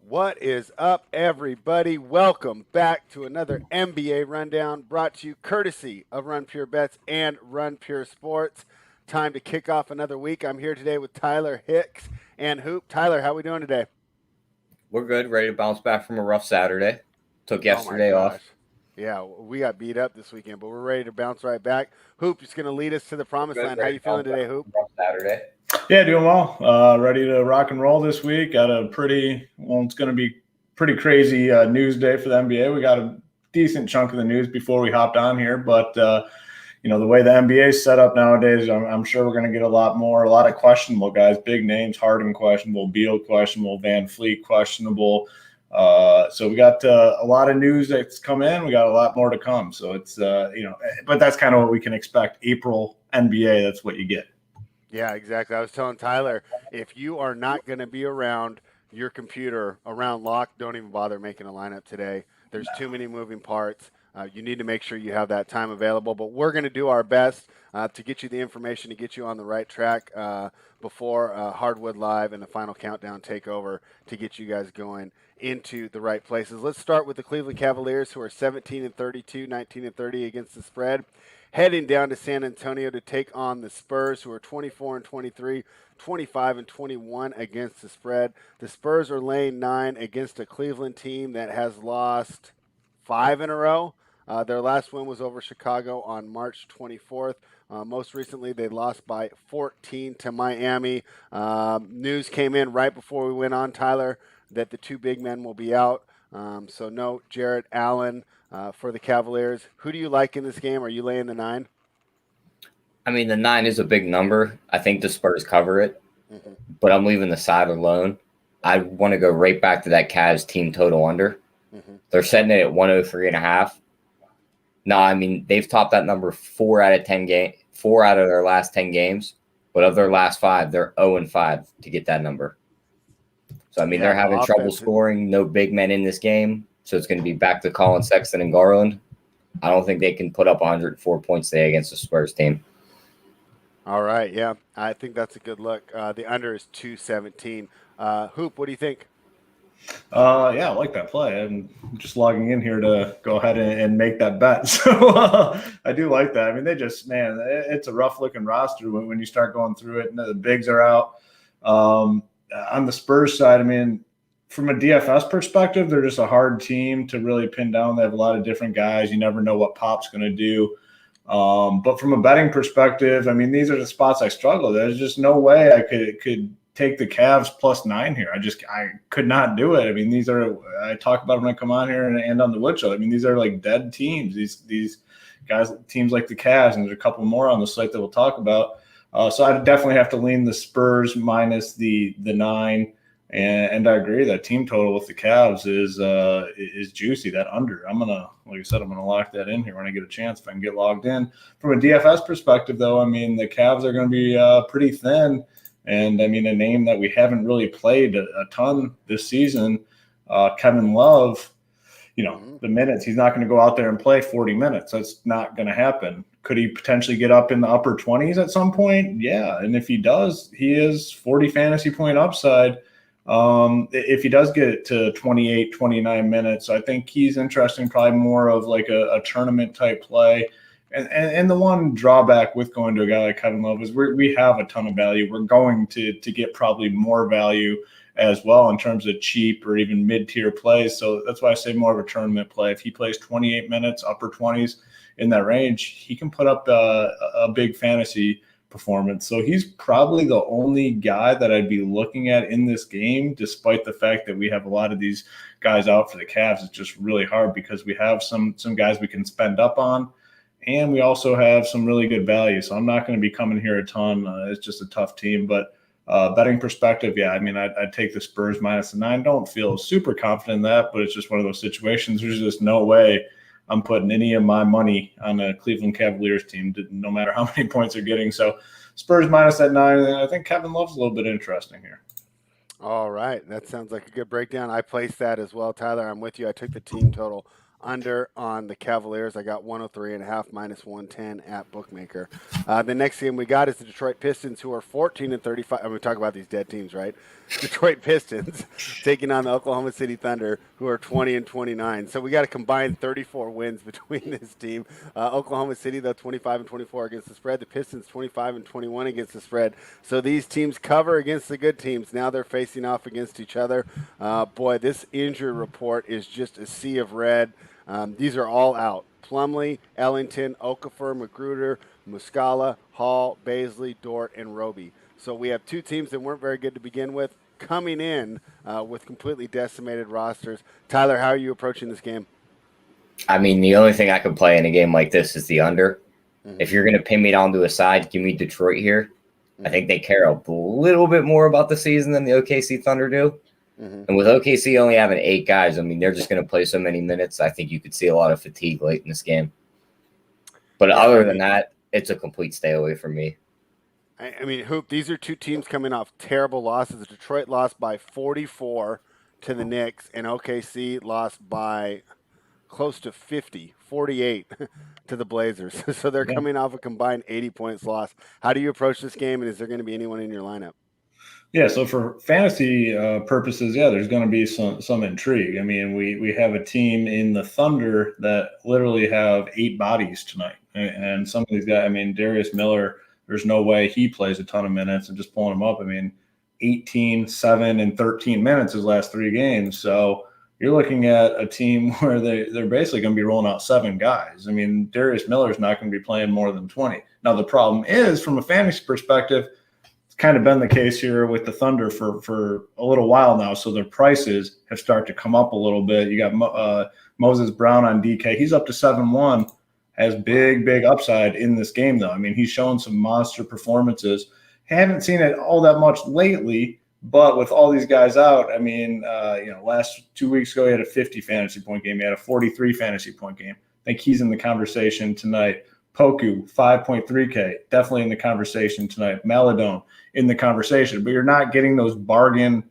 What is up, everybody? Welcome back to another NBA Rundown brought to you courtesy of Run Pure Bets and Run Pure Sports. Time to kick off another week. I'm here today with Tyler Hicks and Hoop. Tyler, how we doing today? We're good, ready to bounce back from a rough Saturday. Took Oh my yesterday gosh. off. Yeah, we got beat up this weekend, but we're ready to bounce right back. Hoop is going to lead us to the promised Good, land. How ready you to bounce feeling back today, Hoop? from a rough Saturday. Yeah, doing well. Ready to rock and roll this week. Got a it's going to be pretty crazy news day for the NBA. We got a decent chunk of the news before we hopped on here, but the way the NBA is set up nowadays, I'm sure we're going to get a lot of questionable guys, big names. Harden questionable, Beal questionable, Van Fleet questionable. So we got a lot of news that's come in. We got a lot more to come. So it's but that's kind of what we can expect. April NBA, that's what you get. Yeah, exactly. I was telling Tyler, if you are not going to be around your computer around lock, don't even bother making a lineup today. There's too many moving parts. You need to make sure you have that time available. But we're going to do our best to get you the information to get you on the right track before Hardwood Live and the final countdown take over to get you guys going into the right places. Let's start with the Cleveland Cavaliers, who are 17 and 32, 19 and 30 against the spread, heading down to San Antonio to take on the Spurs, who are 24 and 23, 25 and 21 against the spread. The Spurs are laying 9 against a Cleveland team that has lost 5 in a row. Their last win was over Chicago on March 24th. Most recently, they lost by 14 to Miami. News came in right before we went on, Tyler, that the two big men will be out. So no Jarrett Allen for the Cavaliers. Who do you like in this game? Are you laying the 9? I mean, the 9 is a big number. I think the Spurs cover it, but I'm leaving the side alone. I want to go right back to that Cavs team total under. They're setting it at 103.5. No, I mean, they've topped that number 4 out of their last 10 games, but of their last 5, they're 0-5 to get that number. So, I mean, they're having trouble scoring, no big men in this game. So it's going to be back to Colin Sexton and Garland. I don't think they can put up 104 points today against the Spurs team. All right, yeah. I think that's a good look. The under is 217. Hoop, what do you think? Yeah, I like that play. I'm just logging in here to go ahead and make that bet. So I do like that. I mean, it's a rough looking roster when you start going through it and the bigs are out. On the Spurs side, I mean, from a DFS perspective, they're just a hard team to really pin down. They have a lot of different guys. You never know what Pop's going to do. But from a betting perspective, I mean, these are the spots I struggle. There's just no way I could take the Cavs +9 here. I could not do it. I mean, I talk about them when I come on here and on the Wood Show. I mean, these are like dead teams. These guys, teams like the Cavs, and there's a couple more on the slate that we'll talk about. So I definitely have to lean the Spurs minus the 9. And I agree that team total with the Cavs is juicy. That under, like I said, I'm gonna lock that in here when I get a chance if I can get logged in. From a DFS perspective, though, I mean the Cavs are going to be pretty thin, and I mean a name that we haven't really played a ton this season, Kevin Love. The minutes, he's not going to go out there and play 40 minutes. That's not going to happen. Could he potentially get up in the upper 20s at some point? Yeah, and if he does, he is 40 fantasy point upside. If he does get it to 28, 29 minutes, I think he's interesting, probably more of like a tournament type play. And the one drawback with going to a guy like Kevin Love is we have a ton of value. We're going to get probably more value as well in terms of cheap or even mid-tier plays. So that's why I say more of a tournament play. If he plays 28 minutes, upper 20s in that range, he can put up a big fantasy performance. So he's probably the only guy that I'd be looking at in this game, despite the fact that we have a lot of these guys out for the Cavs. It's just really hard because we have some guys we can spend up on, and we also have some really good value. So I'm not going to be coming here a ton. It's just a tough team. But betting perspective, yeah, I mean, I'd take the Spurs minus the 9. Don't feel super confident in that, but it's just one of those situations. There's just no way I'm putting any of my money on a Cleveland Cavaliers team, no matter how many points they're getting. So Spurs minus that 9. And I think Kevin Love's a little bit interesting here. All right. That sounds like a good breakdown. I placed that as well, Tyler. I'm with you. I took the team total under on the Cavaliers. I got 103.5 minus 110 at Bookmaker. The next game we got is the Detroit Pistons, who are 14-35. We talk about these dead teams, right? Detroit Pistons taking on the Oklahoma City Thunder, who are 20-29. So we got a combined 34 wins between this team. Oklahoma City, though, 25-24 against the spread. The Pistons 25-21 against the spread. So these teams cover against the good teams. Now they're facing off against each other. Boy, this injury report is just a sea of red. These are all out. Plumlee, Ellington, Okafor, Magruder, Muscala, Hall, Baisley, Dort, and Roby. So we have two teams that weren't very good to begin with coming in with completely decimated rosters. Tyler, how are you approaching this game? I mean, the only thing I could play in a game like this is the under. Mm-hmm. If you're going to pin me down to a side, give me Detroit here. Mm-hmm. I think they care a little bit more about the season than the OKCThunder do. Mm-hmm. And with OKC only having 8 guys, I mean, they're just going to play so many minutes. I think you could see a lot of fatigue late in this game. But other than that, it's a complete stay away from me. I mean, Hoop, these are two teams coming off terrible losses. Detroit lost by 44 to the Knicks, and OKC lost by close to 50, 48 to the Blazers. So they're coming off a combined 80 points loss. How do you approach this game, and is there going to be anyone in your lineup? Yeah, so for fantasy purposes, there's going to be some intrigue. I mean, we have a team in the Thunder that literally have 8 bodies tonight. And some of these guys, I mean, Darius Miller, there's no way he plays a ton of minutes, and just pulling him up. I mean, 18, 7, and 13 minutes his last 3 games. So you're looking at a team where they're basically going to be rolling out 7 guys. I mean, Darius Miller's not going to be playing more than 20. Now, the problem is, from a fantasy perspective, it's kind of been the case here with the Thunder for a little while now. So their prices have started to come up a little bit. You got Moses Brown on DK. He's up to 7-1. Has big upside in this game, though. I mean, he's shown some monster performances. Haven't seen it all that much lately, but with all these guys out, I mean, last 2 weeks ago, he had a 50 fantasy point game. He had a 43 fantasy point game. I think he's in the conversation tonight. Poku, 5.3K, definitely in the conversation tonight. Maladone in the conversation, but you're not getting those bargain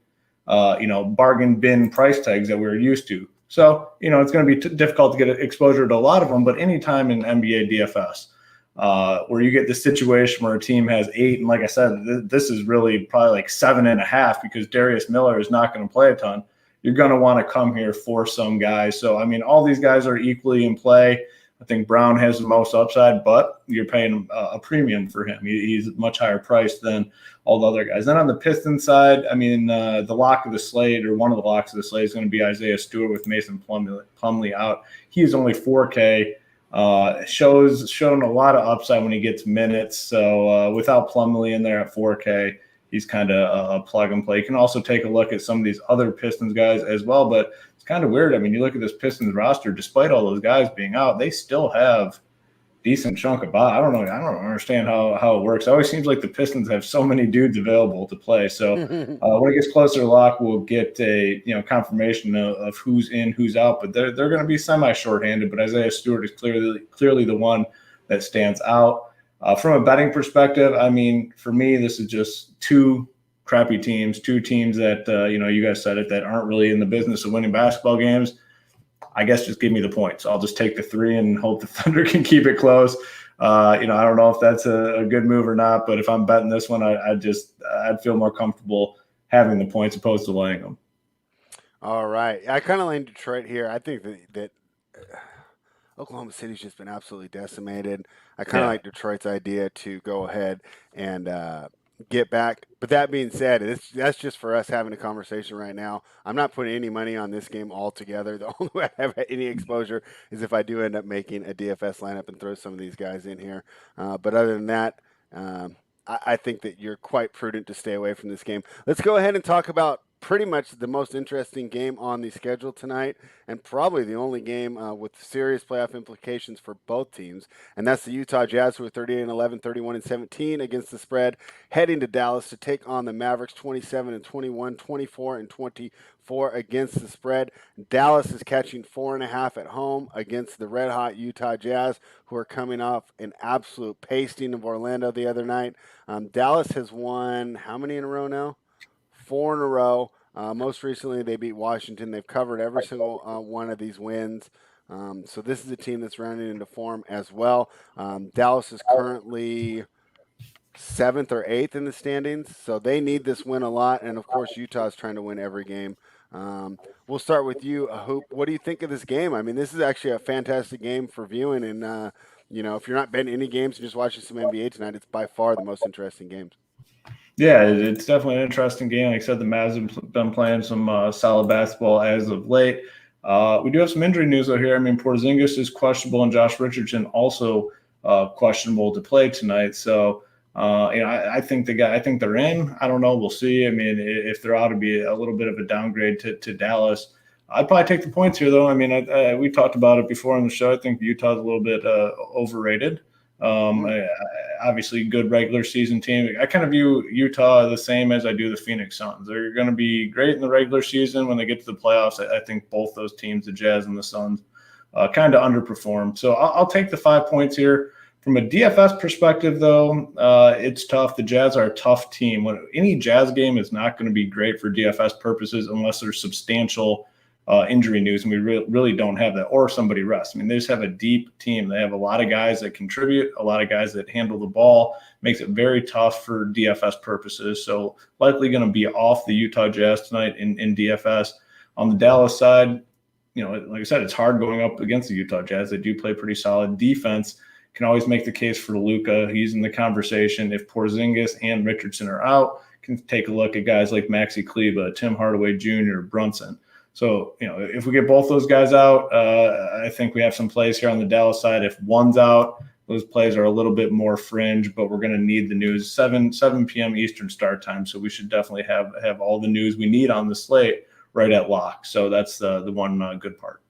bin price tags that we're used to. So, it's going to be difficult to get exposure to a lot of them, but anytime in NBA DFS, where you get the situation where a team has 8, and like I said, this is really probably like 7.5 because Darius Miller is not going to play a ton, you're going to want to come here for some guys. So, I mean, all these guys are equally in play. I think Brown has the most upside, but you're paying a premium for him. He's much higher priced than all the other guys. Then on the Pistons side, I mean, the lock of the slate, or one of the locks of the slate, is going to be Isaiah Stewart with Mason Plumlee out. He is only 4K. Shown a lot of upside when he gets minutes. So without Plumlee in there at 4K, he's kind of a plug and play. You can also take a look at some of these other Pistons guys as well, but it's kind of weird. I mean, you look at this Pistons roster, despite all those guys being out, they still have decent chunk of buy. I don't know. I don't understand how it works. It always seems like the Pistons have so many dudes available to play. So when it gets closer to lock, we'll get a confirmation of who's in, who's out. But they're going to be semi-shorthanded. But Isaiah Stewart is clearly the one that stands out. From a betting perspective, I mean, for me, this is just 2 crappy teams, 2 teams that, you guys said it, that aren't really in the business of winning basketball games. I guess just give me the points. I'll just take the 3 and hope the Thunder can keep it close. I don't know if that's a good move or not, but if I'm betting this one, I'd feel more comfortable having the points opposed to laying them. All right. I kind of lean Detroit here. I think that Oklahoma City's just been absolutely decimated. I kind of like Detroit's idea to go ahead and get back. But that being said, that's just for us having a conversation right now. I'm not putting any money on this game altogether. The only way I have any exposure is if I do end up making a DFS lineup and throw some of these guys in here. But other than that, I think that you're quite prudent to stay away from this game. Let's go ahead and talk about pretty much the most interesting game on the schedule tonight, and probably the only game with serious playoff implications for both teams, and that's the Utah Jazz, who are 38-11, 31-17 against the spread, heading to Dallas to take on the Mavericks, 27-21, 24-24 against the spread. Dallas is catching 4.5 at home against the red-hot Utah Jazz, who are coming off an absolute pasting of Orlando the other night. Dallas has won how many in a row now? 4 in a row. Most recently, they beat Washington. They've covered every single one of these wins. So this is a team that's rounding into form as well. Dallas is currently 7th or 8th in the standings, so they need this win a lot. And of course, Utah is trying to win every game. We'll start with you, Hoop. What do you think of this game? I mean, this is actually a fantastic game for viewing, and if you're not betting any games and just watching some NBA tonight, it's by far the most interesting games. Yeah, it's definitely an interesting game. Like I said, the Mavs have been playing some solid basketball as of late. We do have some injury news though here. I mean, Porzingis is questionable, and Josh Richardson also questionable to play tonight. So, I think they're in. I don't know. We'll see. I mean, if they're out, to be a little bit of a downgrade to Dallas. I'd probably take the points here, though. I mean, we talked about it before on the show. I think Utah's a little bit overrated. Obviously, good regular season team. I kind of view Utah the same as I do the Phoenix Suns. They're going to be great in the regular season. When they get to the playoffs, I think both those teams, the Jazz and the Suns, kind of underperformed. So I'll take the 5 points here. From a DFS perspective, though, it's tough. The Jazz are a tough team. Any Jazz game is not going to be great for DFS purposes unless there's substantial injury news, and we really don't have that, or somebody rests. I mean, they just have a deep team. They have a lot of guys that contribute, a lot of guys that handle the ball, makes it very tough for DFS purposes. So likely going to be off the Utah Jazz tonight in DFS. On the Dallas side, like I said, it's hard going up against the Utah Jazz. They do play pretty solid defense. Can always make the case for Luka. He's in the conversation. If Porzingis and Richardson are out, can take a look at guys like Maxi Kleber, Tim Hardaway Jr., Brunson. So, if we get both those guys out, I think we have some plays here on the Dallas side. If one's out, those plays are a little bit more fringe, but we're going to need the news 7 p.m. Eastern start time. So we should definitely have all the news we need on the slate right at lock. So that's the one good part.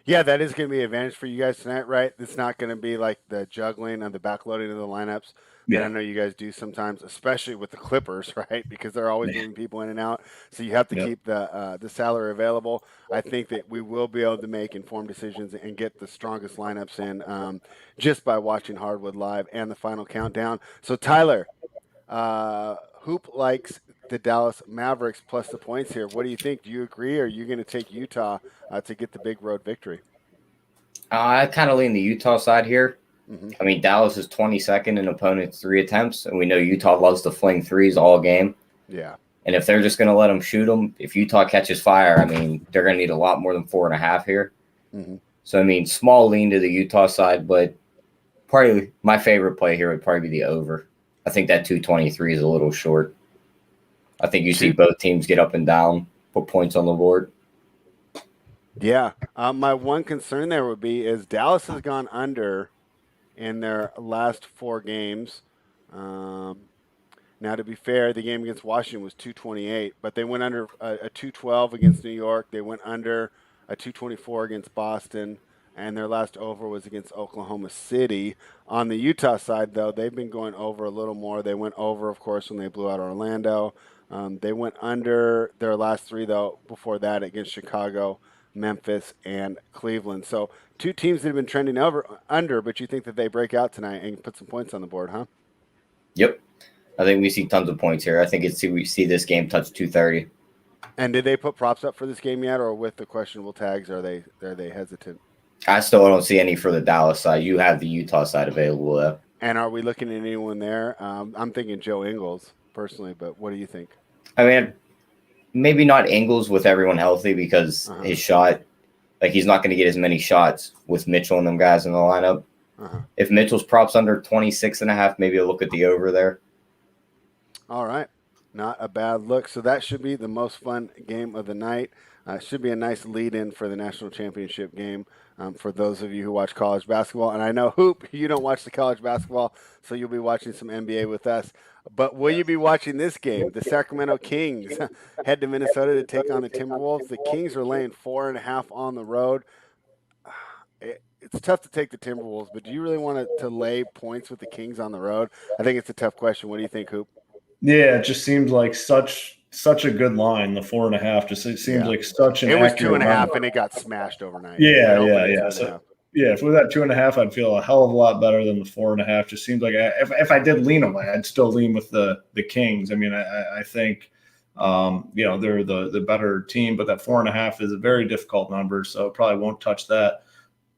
Yeah, that is going to be an advantage for you guys tonight, right? It's not going to be like the juggling and the backloading of the lineups that I know you guys do sometimes, especially with the Clippers, right? Because they're always moving people in and out. So you have to keep the salary available. I think that we will be able to make informed decisions and get the strongest lineups in just by watching Hardwood Live and the final countdown. So, Tyler, Hoop likes the Dallas Mavericks plus the points here. What do you think? Do you agree, or are you going to take Utah to get the big road victory? I kind of lean the Utah side here. Mm-hmm. I mean, Dallas is 22nd in opponents' 3 attempts, and we know Utah loves to fling threes all game. Yeah. And if they're just going to let them shoot them, if Utah catches fire, I mean, they're going to need a lot more than 4.5 here. Mm-hmm. So, I mean, small lean to the Utah side, but probably my favorite play here would probably be the over. I think that 223 is a little short. I think you see both teams get up and down, put points on the board. Yeah. My one concern there would be is Dallas has gone under in their last 4 games. Now, to be fair, the game against Washington was 228, but they went under a 212 against New York. They went under a 224 against Boston, and their last over was against Oklahoma City. On the Utah side, though, they've been going over a little more. They went over, of course, when they blew out Orlando. They went under their last 3, though, before that against Chicago, Memphis, and Cleveland. So 2 teams that have been trending under, but you think that they break out tonight and put some points on the board, huh? Yep. I think we see tons of points here. I think we see this game touch 230. And did they put props up for this game yet, or with the questionable tags, are they hesitant? I still don't see any for the Dallas side. You have the Utah side available, though. And are we looking at anyone there? I'm thinking Joe Ingles, personally, but what do you think? I mean, maybe not Ingles with everyone healthy because his shot, like he's not going to get as many shots with Mitchell and them guys in the lineup. If Mitchell's props under 26.5, maybe a look at the over there. All right. Not a bad look. So that should be the most fun game of the night. Should be a nice lead-in for the national championship game for those of you who watch college basketball. And I know, Hoop, you don't watch the college basketball, so you'll be watching some NBA with us. But will you be watching this game? The Sacramento Kings head to Minnesota to take on the Timberwolves. The Kings are laying 4.5 on the road. It's tough to take the Timberwolves, but do you really want to lay points with the Kings on the road? I think it's a tough question. What do you think, Hoop? Yeah, it just seems like such a good line. The 4.5 just seems like such an. It was accurate 2.5, number. And it got smashed overnight. Yeah. So, if it was at 2.5, I'd feel a hell of a lot better than the 4.5. Just seems like if I did lean away, I'd still lean with the Kings. I mean, I think they're the better team, but that 4.5 is a very difficult number, so probably won't touch that.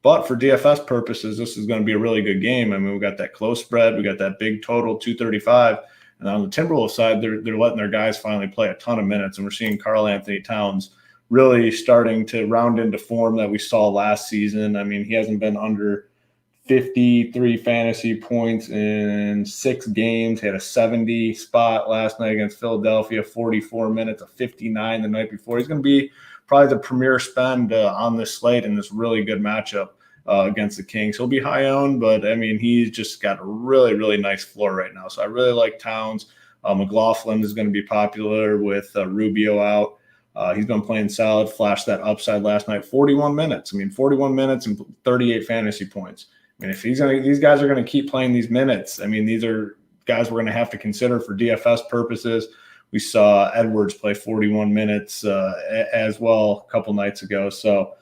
But for DFS purposes, this is going to be a really good game. I mean, we got that close spread. We got that big total, 235. And on the Timberwolves side, they're letting their guys finally play a ton of minutes. And we're seeing Karl Anthony Towns really starting to round into form that we saw last season. I mean, he hasn't been under 53 fantasy points in 6 games. He had a 70 spot last night against Philadelphia, 44 minutes, a 59 the night before. He's going to be probably the premier spend on this slate in this really good matchup against the Kings. He'll be high owned, but I mean, he's just got a really, really nice floor right now. So I really like Towns. McLaughlin is going to be popular with Rubio out. He's been playing solid, flashed that upside last night, 41 minutes. I mean, 41 minutes and 38 fantasy points. I mean, if these guys are going to keep playing these minutes, I mean, these are guys we're going to have to consider for DFS purposes. We saw Edwards play 41 minutes as well a couple nights ago. So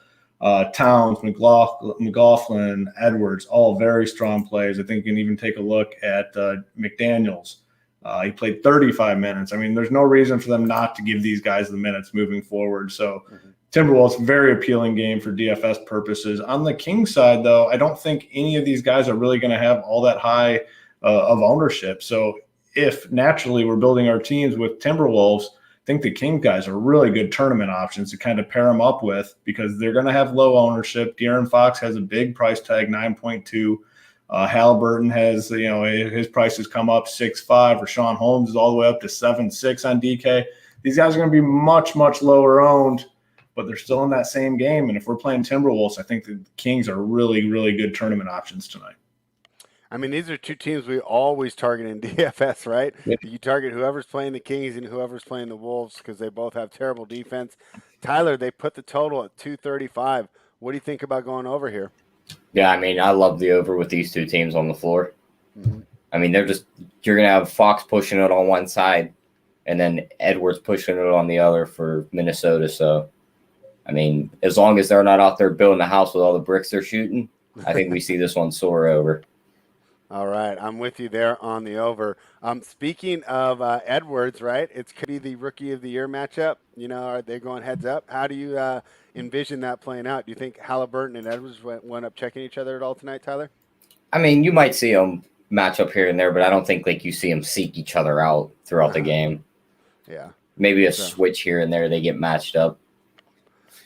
Towns, McLaughlin, Edwards, all very strong plays. I think you can even take a look at McDaniels. He played 35 minutes. I mean, there's no reason for them not to give these guys the minutes moving forward. So Timberwolves, very appealing game for DFS purposes. On the Kings side, though, I don't think any of these guys are really going to have all that high of ownership. So if naturally we're building our teams with Timberwolves, I think the King guys are really good tournament options to kind of pair them up with because they're going to have low ownership. De'Aaron Fox has a big price tag, 9.2. Halliburton has, his price has come up 6.5. Rashawn Holmes is all the way up to 7.6 on DK. These guys are going to be much, much lower owned, but they're still in that same game. And if we're playing Timberwolves, I think the Kings are really, really good tournament options tonight. I mean, these are two teams we always target in DFS, right? Yep. You target whoever's playing the Kings and whoever's playing the Wolves because they both have terrible defense. Tyler, they put the total at 235. What do you think about going over here? Yeah, I mean, I love the over with these two teams on the floor. Mm-hmm. I mean, you're going to have Fox pushing it on one side and then Edwards pushing it on the other for Minnesota. So, I mean, as long as they're not out there building a house with all the bricks they're shooting, I think we see this one soar over. All right, I'm with you there on the over. Speaking of Edwards, right, it could be the Rookie of the Year matchup. Are they going heads up? How do you envision that playing out? Do you think Halliburton and Edwards went up checking each other at all tonight, Tyler? I mean, you might see them match up here and there, but I don't think you see them seek each other out throughout the game. Yeah. Maybe a switch here and there, they get matched up.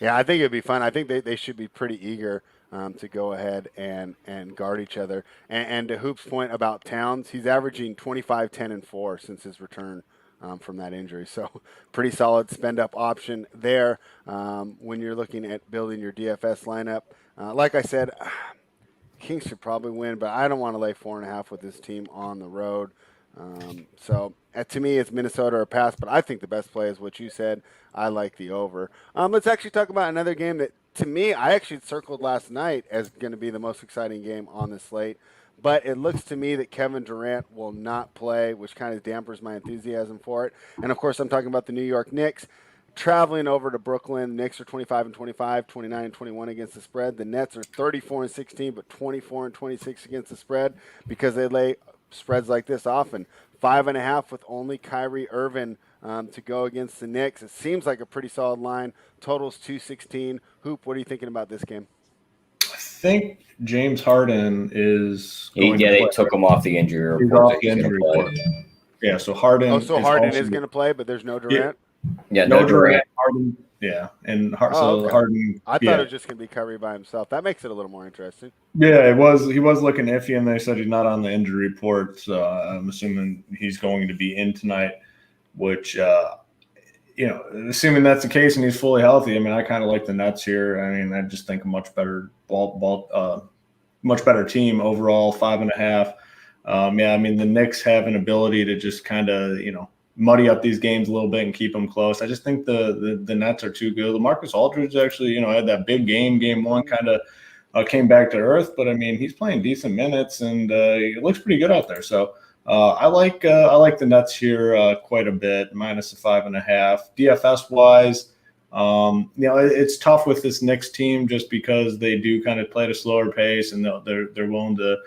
Yeah, I think it'd be fun. I think they should be pretty eager to go ahead and guard each other. And to Hoop's point about Towns, he's averaging 25, 10, and 4 since his return from that injury. So pretty solid spend-up option there when you're looking at building your DFS lineup. Like I said, Kings should probably win, but I don't want to lay 4.5 with this team on the road. So to me, it's Minnesota or pass, but I think the best play is what you said. I like the over. Let's actually talk about another game that, to me, I actually circled last night as going to be the most exciting game on the slate. But it looks to me that Kevin Durant will not play, which kind of dampers my enthusiasm for it. And, of course, I'm talking about the New York Knicks traveling over to Brooklyn. The Knicks are 25-25, 29-21 against the spread. The Nets are 34-16, but 24-26 against the spread because they lay spreads like this often. 5.5 with only Kyrie Irving to go against the Knicks. It seems like a pretty solid line. Totals 216. Hoop, what are you thinking about this game? I think James Harden is going to play. They took him off the injury report. Yeah, so Harden. Harden is going to play, but there's no Durant? Yeah, no Durant. Harden. Yeah, and okay. Harden. I thought it was just going to be Kyrie by himself. That makes it a little more interesting. Yeah, it was. He was looking iffy, and they said he's not on the injury report. So I'm assuming he's going to be in tonight. Which, assuming that's the case and he's fully healthy, I mean, I kind of like the Nets here. I mean, I just think a much better much better team overall. 5.5. I mean, the Knicks have an ability to just kind of, muddy up these games a little bit and keep them close. I just think the Nets are too good. LaMarcus Aldridge actually, had that big game one, kind of came back to earth. But I mean, he's playing decent minutes and it looks pretty good out there. So I like the Nets here quite a bit, minus a 5.5. DFS wise, it's tough with this Knicks team just because they do kind of play at a slower pace and they're willing to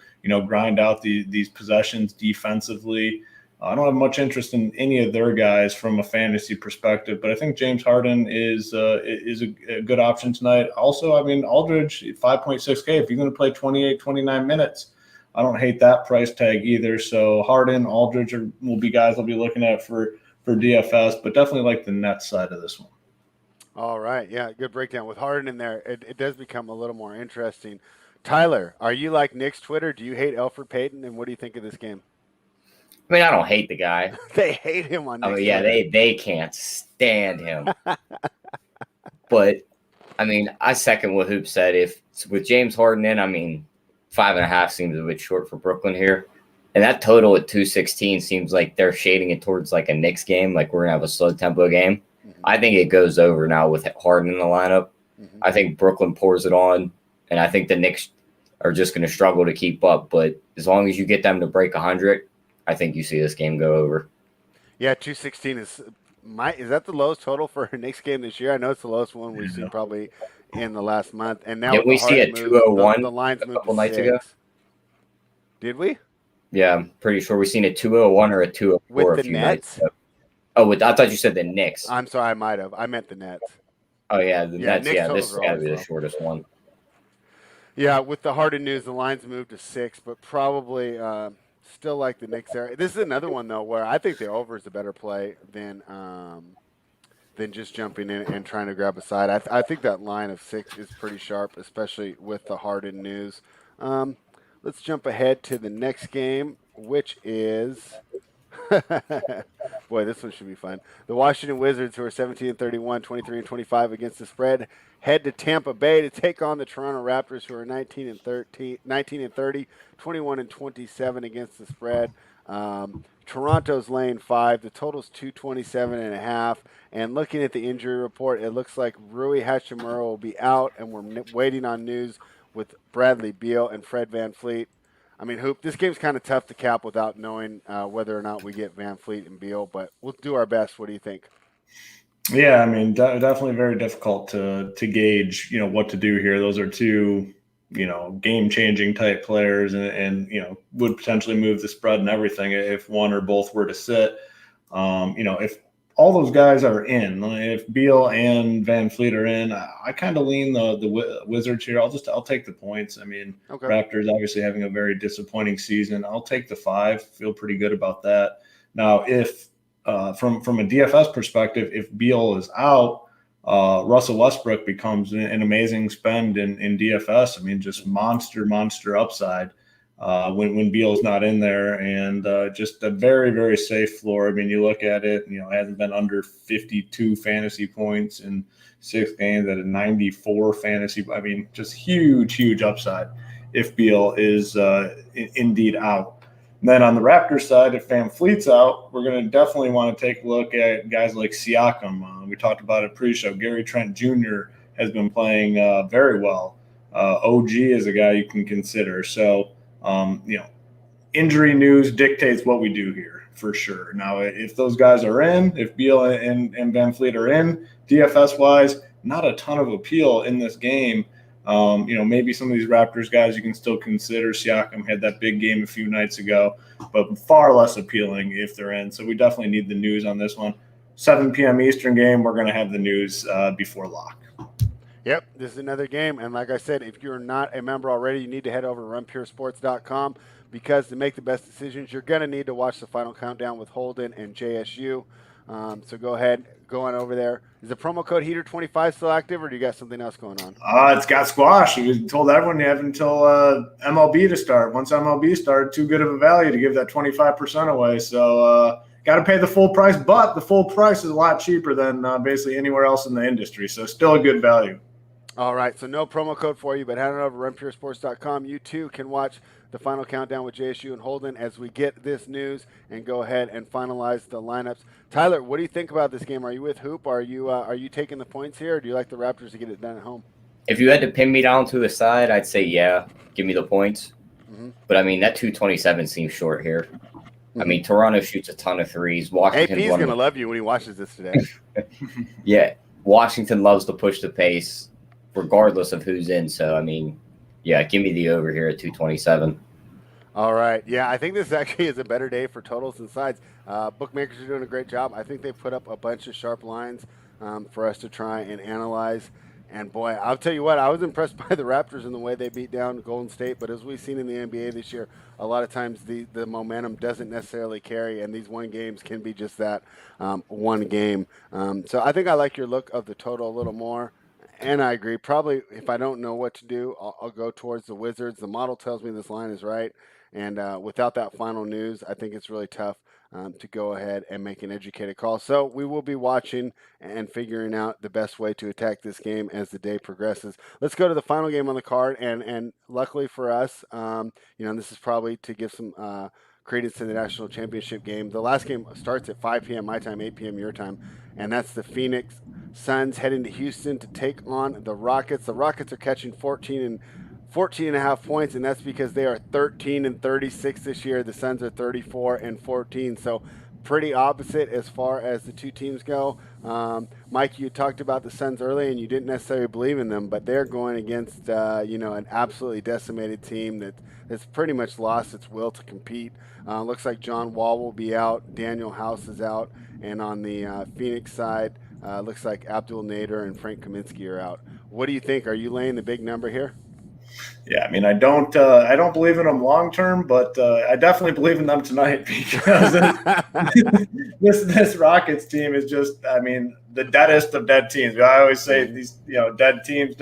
grind out these possessions defensively. I don't have much interest in any of their guys from a fantasy perspective, but I think James Harden is a good option tonight. Also, I mean, Aldridge, 5.6K, if you're going to play 28, 29 minutes, I don't hate that price tag either. So Harden, Aldridge will be guys I'll be looking at for DFS, but definitely like the Nets side of this one. All right. Yeah, good breakdown. With Harden in there, it does become a little more interesting. Tyler, are you like Knicks Twitter? Do you hate Elfrid Payton, and what do you think of this game? I mean, I don't hate the guy. They hate him on Knicks yeah, Twitter. they can't stand him. But, I mean, I second what Hoop said. If with James Harden in, I mean, 5.5 seems a bit short for Brooklyn here. And that total at 216 seems like they're shading it towards like a Knicks game, like we're going to have a slow tempo game. Mm-hmm. I think it goes over now with Harden in the lineup. Mm-hmm. I think Brooklyn pours it on, and I think the Knicks are just going to struggle to keep up. But as long as you get them to break 100, I think you see this game go over. Yeah, 216 is that the lowest total for a Knicks game this year? I know it's the lowest one we've seen probably in the last month. And now did we see a 201 the lines a couple nights 6. ago? Did we? Yeah, I'm pretty sure we've seen a 201 or a 204 with a the few Nets? nights ago. Oh, I thought you said the Knicks. I'm sorry, I might have. I meant the Nets. Oh, yeah, the Nets. Knicks Yeah, this has got to be the low. shortest one. Yeah, with the Harden news, the lines moved to 6, but probably still like the Knicks there. This is another one, though, where I think the over is a better play than just jumping in and trying to grab a side. I think that line of 6 is pretty sharp, especially with the Harden news. Let's jump ahead to the next game, which is boy, this one should be fun. The Washington Wizards, who are 17-31, 23-25 against the spread, head to Tampa Bay to take on the Toronto Raptors, who are 19-30, 21-27 against the spread. Toronto's laying 5. The total's 227.5. And looking at the injury report, it looks like Rui Hachimura will be out, and we're waiting on news with Bradley Beal and Fred VanVleet. I mean, Hoop, this game's kind of tough to cap without knowing whether or not we get VanVleet and Beal, but we'll do our best. What do you think? Yeah, I mean, definitely very difficult to gauge, what to do here. Those are two, game-changing type players and would potentially move the spread and everything if one or both were to sit. If all those guys are in, if Beal and VanVleet are in, I kind of lean the Wizards here. I'll take the points. I mean, okay. Raptors obviously having a very disappointing season. I'll take the 5. Feel pretty good about that. Now, if from a DFS perspective, if Beal is out, Russell Westbrook becomes an amazing spend in DFS. I mean, just monster upside when Beal's not in there, and just a very, very safe floor. I mean, you look at it, hasn't been under 52 fantasy points in 6 games at a 94 fantasy. I mean, just huge upside if Beal is indeed out. And then on the Raptors side, if VanVleet's out, we're going to definitely want to take a look at guys like Siakam. We talked about it pre-show. Gary Trent Jr. has been playing very well. OG is a guy you can consider. So, injury news dictates what we do here for sure. Now, if those guys are in, if Beal and VanVleet are in, DFS-wise, not a ton of appeal in this game. Maybe some of these Raptors guys you can still consider. Siakam had that big game a few nights ago, but far less appealing if they're in. So we definitely need the news on this one. 7 p.m. Eastern game, we're going to have the news before lock. Yep, this is another game. And like I said, if you're not a member already, you need to head over to runpuresports.com because to make the best decisions, you're going to need to watch the final countdown with Holden and JSU. So go ahead, go on over there. Is the promo code HEATER25 still active, or do you got something else going on? It's got squash. We told everyone you have until MLB to start. Once MLB started, too good of a value to give that 25% away. So got to pay the full price, but the full price is a lot cheaper than basically anywhere else in the industry. So still a good value. All right, so no promo code for you, but head on over to runpuresports.com. You too can watch the final countdown with JSU and Holden as we get this news and go ahead and finalize the lineups. Tyler, what do you think about this game? Are you with Hoop? Are you taking the points here, or do you like the Raptors to get it done at home? If you had to pin me down to the side, I'd say yeah, give me the points. Mm-hmm. But I mean, that 227 seems short here. Mm-hmm. I mean, Toronto shoots a ton of threes. Washington's AP's going to love you when he watches this today. Yeah, Washington loves to push the pace regardless of who's in. So, I mean, yeah, give me the over here at 227. All right. Yeah, I think this actually is a better day for totals and sides. Bookmakers are doing a great job. I think they put up a bunch of sharp lines for us to try and analyze. And boy, I'll tell you what, I was impressed by the Raptors and the way they beat down Golden State. But as we've seen in the NBA this year, a lot of times the momentum doesn't necessarily carry, and these one games can be just that one game. So I think I like your look of the total a little more. And I agree. Probably if I don't know what to do, I'll go towards the Wizards. The model tells me this line is right. And without that final news, I think it's really tough to go ahead and make an educated call. So we will be watching and figuring out the best way to attack this game as the day progresses. Let's go to the final game on the card. And luckily for us, this is probably to give some credence to the national championship game. The last game starts at 5 p.m. my time, 8 p.m. your time. And that's the Phoenix Suns heading to Houston to take on the Rockets. The Rockets are catching 14 and a half points, and that's because they are 13 and 36 this year. The Suns are 34 and 14. So pretty opposite as far as the two teams go. Mike, you talked about the Suns early, and you didn't necessarily believe in them, but they're going against an absolutely decimated team that's pretty much lost its will to compete. Looks like John Wall will be out, Daniel House is out, and on the Phoenix side, looks like Abdul Nader and Frank Kaminsky are out. What do you think? Are you laying the big number here? Yeah, I mean, I don't believe in them long term, but I definitely believe in them tonight because this Rockets team is just, I mean, the deadest of dead teams. I always say these, dead teams.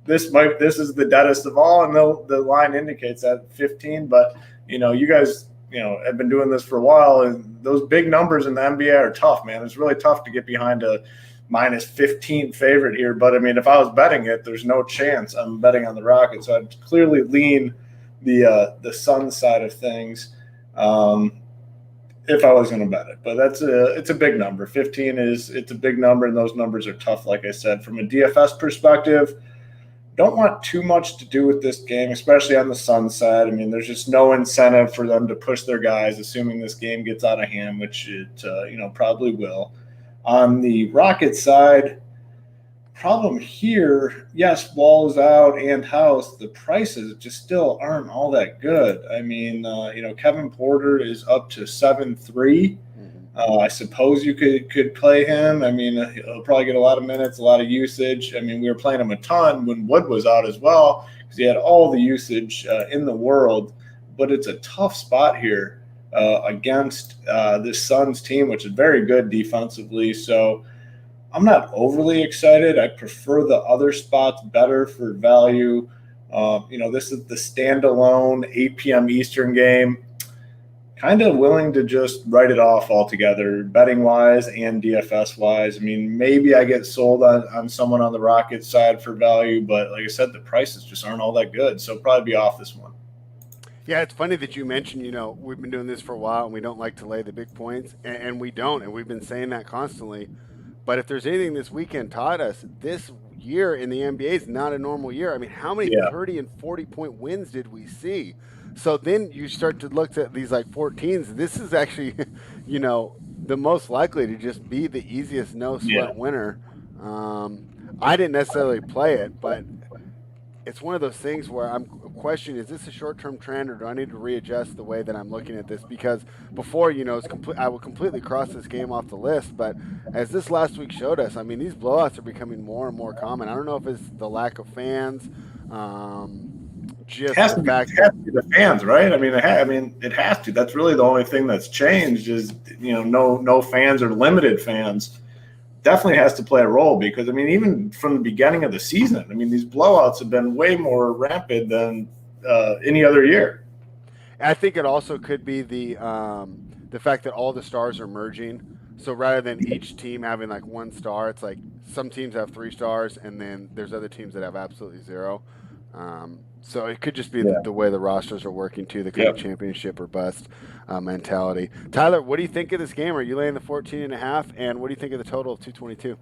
This is the deadest of all, and the line indicates that 15. But you guys, have been doing this for a while, and those big numbers in the NBA are tough, man. It's really tough to get behind a minus 15 favorite here. But I mean, if I was betting it, there's no chance I'm betting on the Rockets. So I'd clearly lean the Suns side of things if I was going to bet it. But it's a big number. 15 it's a big number, and those numbers are tough. Like I said, from a DFS perspective, don't want too much to do with this game, especially on the Suns side. I mean, there's just no incentive for them to push their guys, assuming this game gets out of hand, which it probably will. On the Rockets side, problem here, yes, Wall is out and House. The prices just still aren't all that good. I mean, Kevin Porter is up to 7-3. I suppose you could play him. I mean, he'll probably get a lot of minutes, a lot of usage. I mean, we were playing him a ton when Wood was out as well because he had all the usage in the world. But it's a tough spot here against this Suns team, which is very good defensively. So I'm not overly excited. I prefer the other spots better for value. This is the standalone 8 p.m. Eastern game. Kind of willing to just write it off altogether, betting-wise and DFS-wise. I mean, maybe I get sold on someone on the Rockets side for value, but like I said, the prices just aren't all that good. So probably be off this one. Yeah, it's funny that you mentioned, we've been doing this for a while and we don't like to lay the big points, and we don't, and we've been saying that constantly. But if there's anything this weekend taught us, this year in the NBA is not a normal year. I mean, how many 30 and 40-point wins did we see? So then you start to look at these like 14s. This is actually, the most likely to just be the easiest no-sweat winner. I didn't necessarily play it, but it's one of those things where I'm questioning, is this a short-term trend, or do I need to readjust the way that I'm looking at this? Because before, I would completely cross this game off the list, but as this last week showed us, I mean, these blowouts are becoming more and more common. I don't know if it's the lack of fans, just the fact it has to be the fans, right? I mean, it has to. That's really the only thing that's changed is, no fans or limited fans. Definitely has to play a role because, I mean, even from the beginning of the season, I mean, these blowouts have been way more rampant than any other year. I think it also could be the fact that all the stars are merging. So rather than each team having like one star, it's like some teams have 3 stars, and then there's other teams that have absolutely 0. So it could just be the way the rosters are working too, the kind of championship or bust mentality. Tyler, what do you think of this game? Are you laying the 14.5? And what do you think of the total of 222?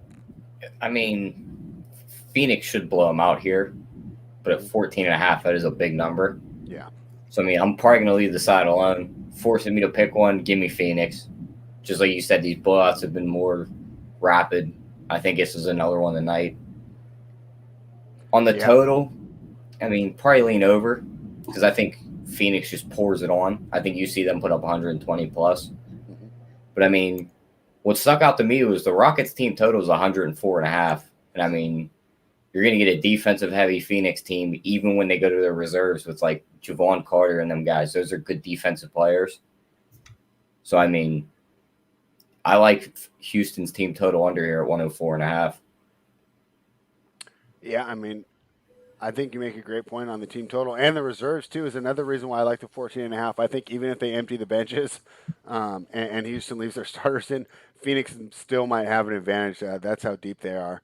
I mean, Phoenix should blow them out here, but at 14.5, that is a big number. Yeah. So, I mean, I'm probably going to leave the side alone. Forcing me to pick one, give me Phoenix. Just like you said, these blowouts have been more rapid. I think this is another one tonight. On the total, I mean, probably lean over because I think Phoenix just pours it on. I think you see them put up 120 plus. Mm-hmm. But I mean, what stuck out to me was the Rockets team total is 104.5. And I mean, you're going to get a defensive heavy Phoenix team, even when they go to their reserves with like Javon Carter and them guys. Those are good defensive players. So, I mean, I like Houston's team total under here at 104.5. Yeah, I mean, I think you make a great point on the team total, and the reserves too is another reason why I like the 14.5. I think even if they empty the benches, and Houston leaves their starters in, Phoenix still might have an advantage. That's how deep they are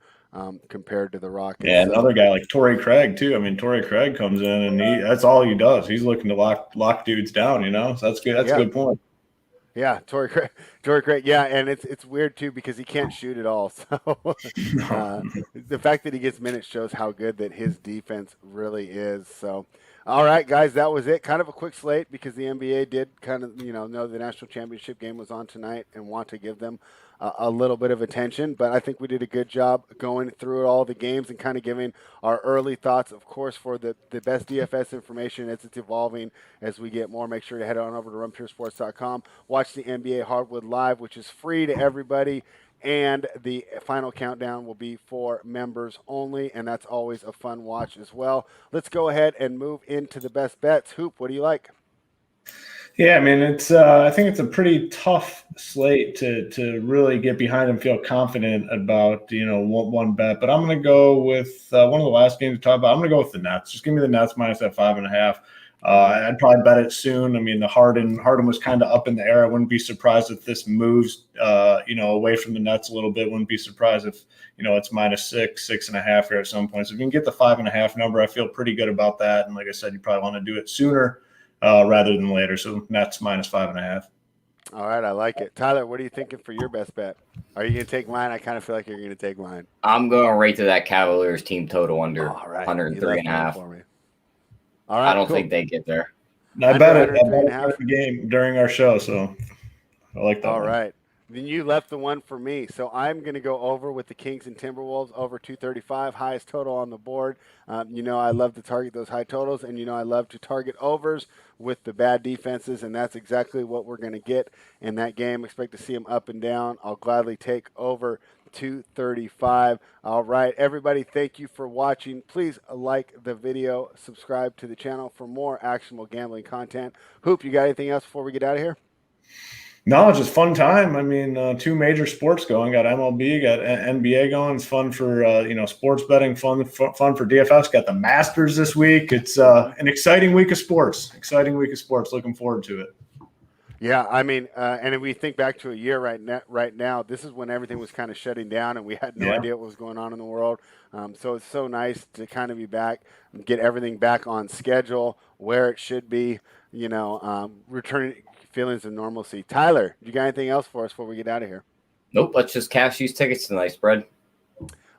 compared to the Rockets. Yeah, another guy like Torrey Craig too. I mean, Torrey Craig comes in and that's all he does. He's looking to lock dudes down. So that's good. That's a good point. Yeah, Torrey Craig. Yeah, and it's weird too because he can't shoot at all. So the fact that he gets minutes shows how good that his defense really is. So, all right, guys, that was it. Kind of a quick slate because the NBA did kind of know the national championship game was on tonight and want to give them a little bit of attention. But I think we did a good job going through all the games and kind of giving our early thoughts, of course, for the best DFS information as it's evolving. As we get more, make sure to head on over to runpuresports.com. Watch the NBA Hardwood Live, which is free to everybody. And the final countdown will be for members only, and that's always a fun watch as well. Let's go ahead and move into the best bets. Hoop, what do you like? Yeah, I mean, it's I think it's a pretty tough slate to really get behind and feel confident about, one bet. But I'm going to go with one of the last games to talk about. I'm going to go with the Nets. Just give me the Nets minus that 5.5. I'd probably bet it soon. I mean, the Harden was kind of up in the air. I wouldn't be surprised if this moves, away from the Nets a little bit. Wouldn't be surprised if, it's -6, 6.5 here at some point. So if you can get the 5.5 number, I feel pretty good about that. And like I said, you probably want to do it sooner rather than later. So Nets minus 5.5. All right, I like it. Tyler, what are you thinking for your best bet? Are you going to take mine? I kind of feel like you're going to take mine. I'm going right to that Cavaliers team total under All right. 103.5. For me. All right, I don't think they get there. I bet it the game during our show, so I like that. All right. Then you left the one for me. So I'm going to go over with the Kings and Timberwolves over 235, highest total on the board. I love to target those high totals, and I love to target overs with the bad defenses, and that's exactly what we're going to get in that game. Expect to see them up and down. I'll gladly take over 235. All right, everybody, thank you for watching. Please like the video, subscribe to the channel for more actionable gambling content. Hoop, you got anything else before we get out of here? No, just fun time. I mean, two major sports going. Got MLB, got NBA going. It's fun for sports betting. Fun for DFS. Got the Masters this week. It's an exciting week of sports. Looking forward to it. Yeah, I mean, and if we think back to a year right now, this is when everything was kind of shutting down, and we had no idea what was going on in the world. So it's so nice to kind of be back, get everything back on schedule where it should be. Returning feelings of normalcy. Tyler, you got anything else for us before we get out of here? Nope. Let's just cash these tickets tonight, spread.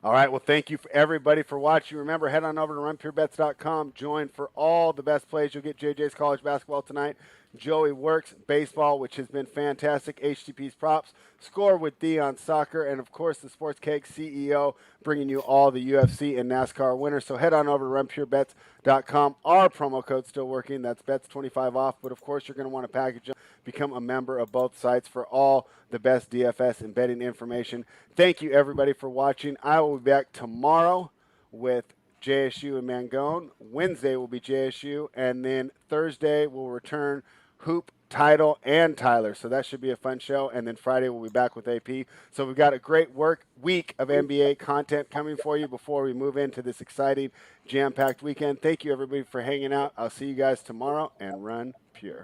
All right. Well, thank you for everybody for watching. Remember, head on over to runpurebets.com. Join for all the best plays. You'll get JJ's college basketball tonight. Joey Works baseball, which has been fantastic. HTP's props. Score with Dion Soccer. And, of course, the Sports Keg CEO bringing you all the UFC and NASCAR winners. So head on over to runpurebets.com. Our promo code's still working. That's bets 25 off. But, of course, you're going to want to package them. Become a member of both sites for all the best DFS and betting information. Thank you, everybody, for watching. I will be back tomorrow with JSU and Mangone. Wednesday will be JSU. And then Thursday we'll return Hoop, Title, and Tyler. So that should be a fun show. And then Friday we'll be back with AP. So we've got a great week of NBA content coming for you before we move into this exciting, jam-packed weekend. Thank you, everybody, for hanging out. I'll see you guys tomorrow, and run pure.